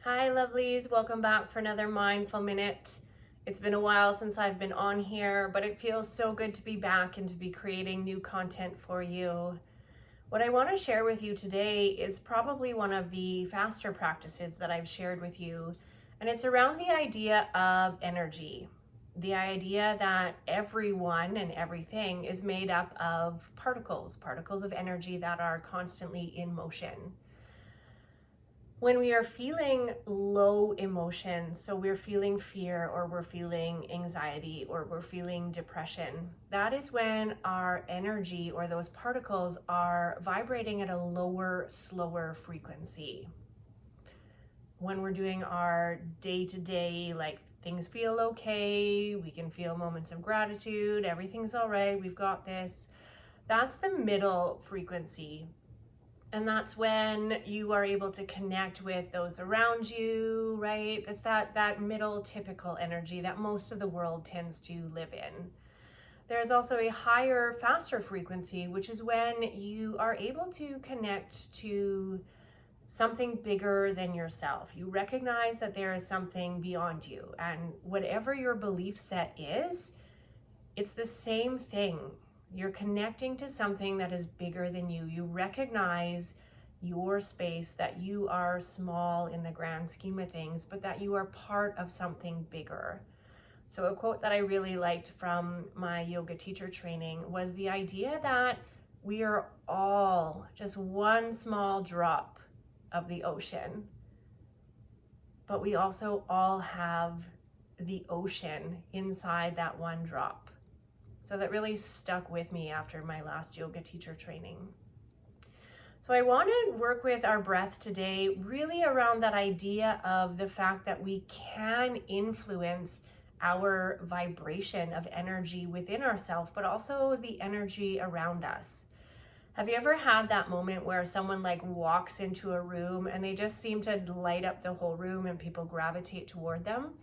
Hi lovelies, welcome back for another Mindful Minute. It's been a while since I've been on here, but it feels so good to be back and to be creating new content for you. What I want to share with you today is probably one of the faster practices that I've shared with you, and it's around the idea of energy. The idea that everyone and everything is made up of particles of energy that are constantly in motion. When we are feeling low emotions, so we're feeling fear or we're feeling anxiety or we're feeling depression, that is when our energy or those particles are vibrating at a lower, slower frequency. When we're doing our day-to-day, like things feel okay, we can feel moments of gratitude, everything's all right, we've got this. That's the middle frequency. And that's when you are able to connect with those around you, right? It's that middle typical energy that most of the world tends to live in. There's also a higher, faster frequency, which is when you are able to connect to something bigger than yourself. You recognize that there is something beyond you, and whatever your belief set is, it's the same thing. You're connecting to something that is bigger than you. You recognize your space, that you are small in the grand scheme of things, but that you are part of something bigger. So a quote that I really liked from my yoga teacher training was the idea that we are all just one small drop of the ocean, but we also all have the ocean inside that one drop. So that really stuck with me after my last yoga teacher training. So I want to work with our breath today really around that idea of the fact that we can influence our vibration of energy within ourselves, but also the energy around us. Have you ever had that moment where someone like walks into a room and they just seem to light up the whole room and people gravitate toward them?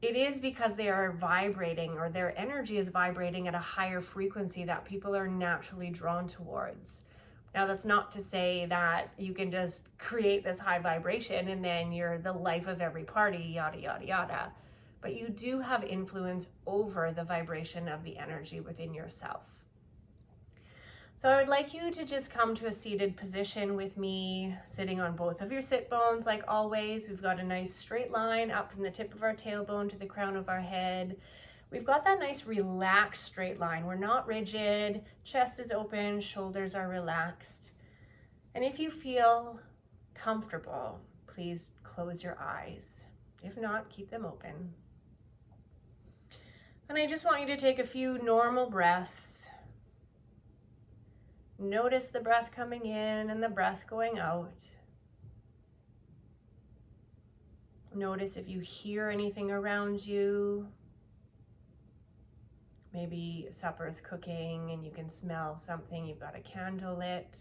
It is because they are vibrating, or their energy is vibrating at a higher frequency that people are naturally drawn towards. Now, that's not to say that you can just create this high vibration and then you're the life of every party, yada, yada, yada. But you do have influence over the vibration of the energy within yourself. So I would like you to just come to a seated position with me, sitting on both of your sit bones like always. We've got a nice straight line up from the tip of our tailbone to the crown of our head. We've got that nice relaxed straight line. We're not rigid, chest is open, shoulders are relaxed. And if you feel comfortable, please close your eyes. If not, keep them open. And I just want you to take a few normal breaths. Notice the breath coming in and the breath going out. Notice if you hear anything around you. Maybe supper is cooking and you can smell something, you've got a candle lit.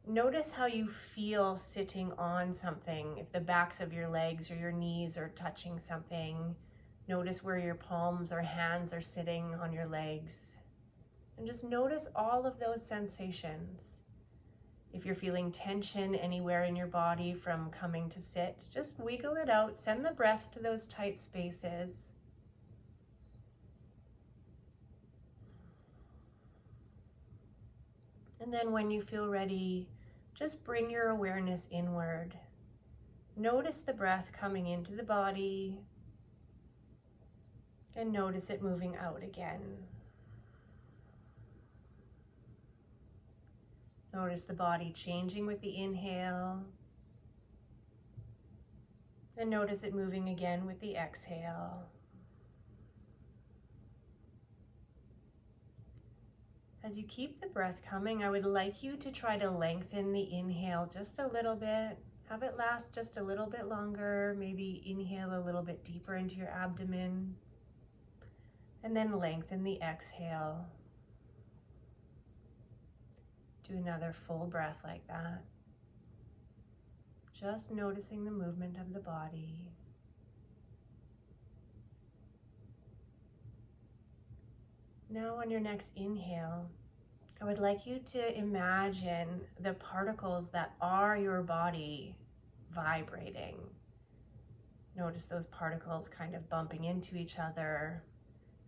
Notice how you feel sitting on something, if the backs of your legs or your knees are touching something. Notice where your palms or hands are sitting on your legs. And just notice all of those sensations. If you're feeling tension anywhere in your body from coming to sit, just wiggle it out. Send the breath to those tight spaces. And then when you feel ready, just bring your awareness inward. Notice the breath coming into the body and notice it moving out again. Notice the body changing with the inhale. And notice it moving again with the exhale. As you keep the breath coming, I would like you to try to lengthen the inhale just a little bit. Have it last just a little bit longer. Maybe inhale a little bit deeper into your abdomen. And then lengthen the exhale. Do another full breath like that. Just noticing the movement of the body. Now on your next inhale, I would like you to imagine the particles that are your body vibrating. Notice those particles kind of bumping into each other.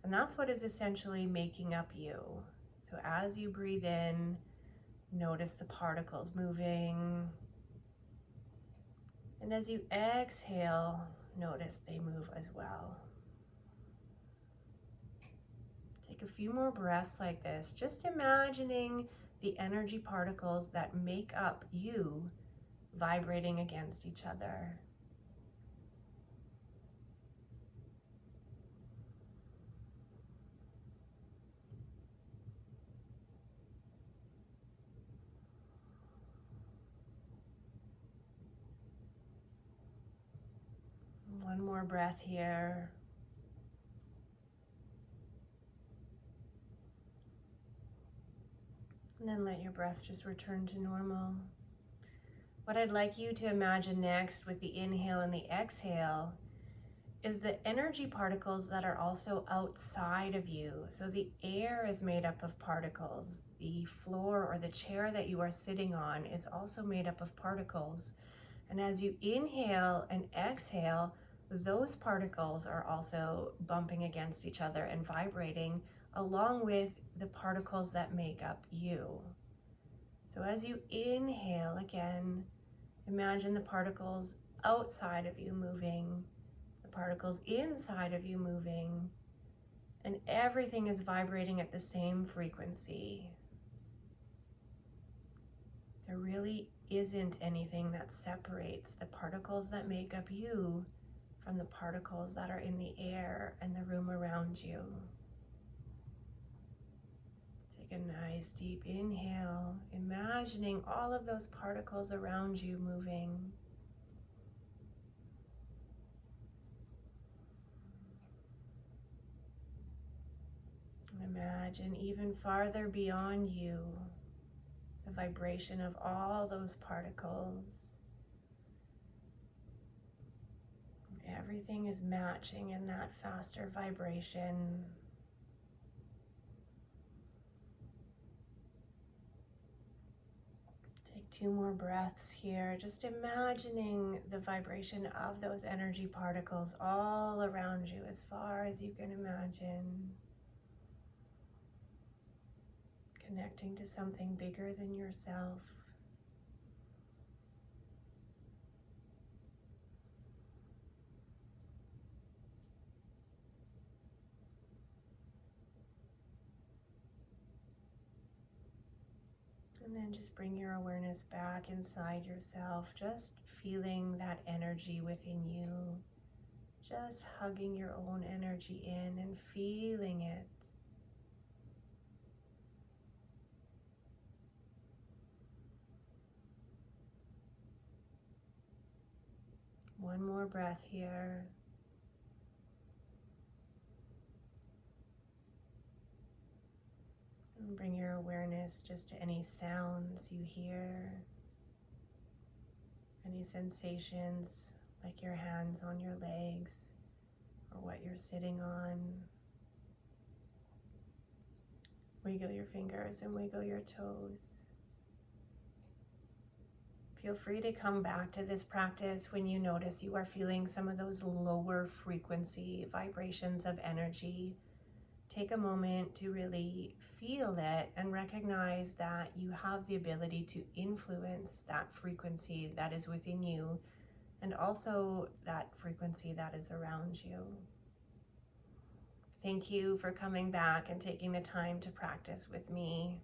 And that's what is essentially making up you. So as you breathe in, notice the particles moving. And as you exhale, notice they move as well. Take a few more breaths like this, just imagining the energy particles that make up you vibrating against each other. One more breath here. And then let your breath just return to normal. What I'd like you to imagine next with the inhale and the exhale is the energy particles that are also outside of you. So the air is made up of particles. The floor or the chair that you are sitting on is also made up of particles. And as you inhale and exhale, those particles are also bumping against each other and vibrating along with the particles that make up you. So as you inhale again, imagine the particles outside of you moving, the particles inside of you moving, and everything is vibrating at the same frequency. There really isn't anything that separates the particles that make up you from the particles that are in the air and the room around you. Take a nice deep inhale, imagining all of those particles around you moving. And imagine even farther beyond you, the vibration of all those particles. Everything is matching in that faster vibration. Take 2 more breaths here, just imagining the vibration of those energy particles all around you as far as you can imagine. Connecting to something bigger than yourself. And then just bring your awareness back inside yourself, just feeling that energy within you, just hugging your own energy in and feeling it. One more breath here. And bring your awareness just to any sounds you hear, any sensations like your hands on your legs or what you're sitting on. Wiggle your fingers and wiggle your toes. Feel free to come back to this practice when you notice you are feeling some of those lower frequency vibrations of energy. Take a moment to really feel it and recognize that you have the ability to influence that frequency that is within you and also that frequency that is around you. Thank you for coming back and taking the time to practice with me.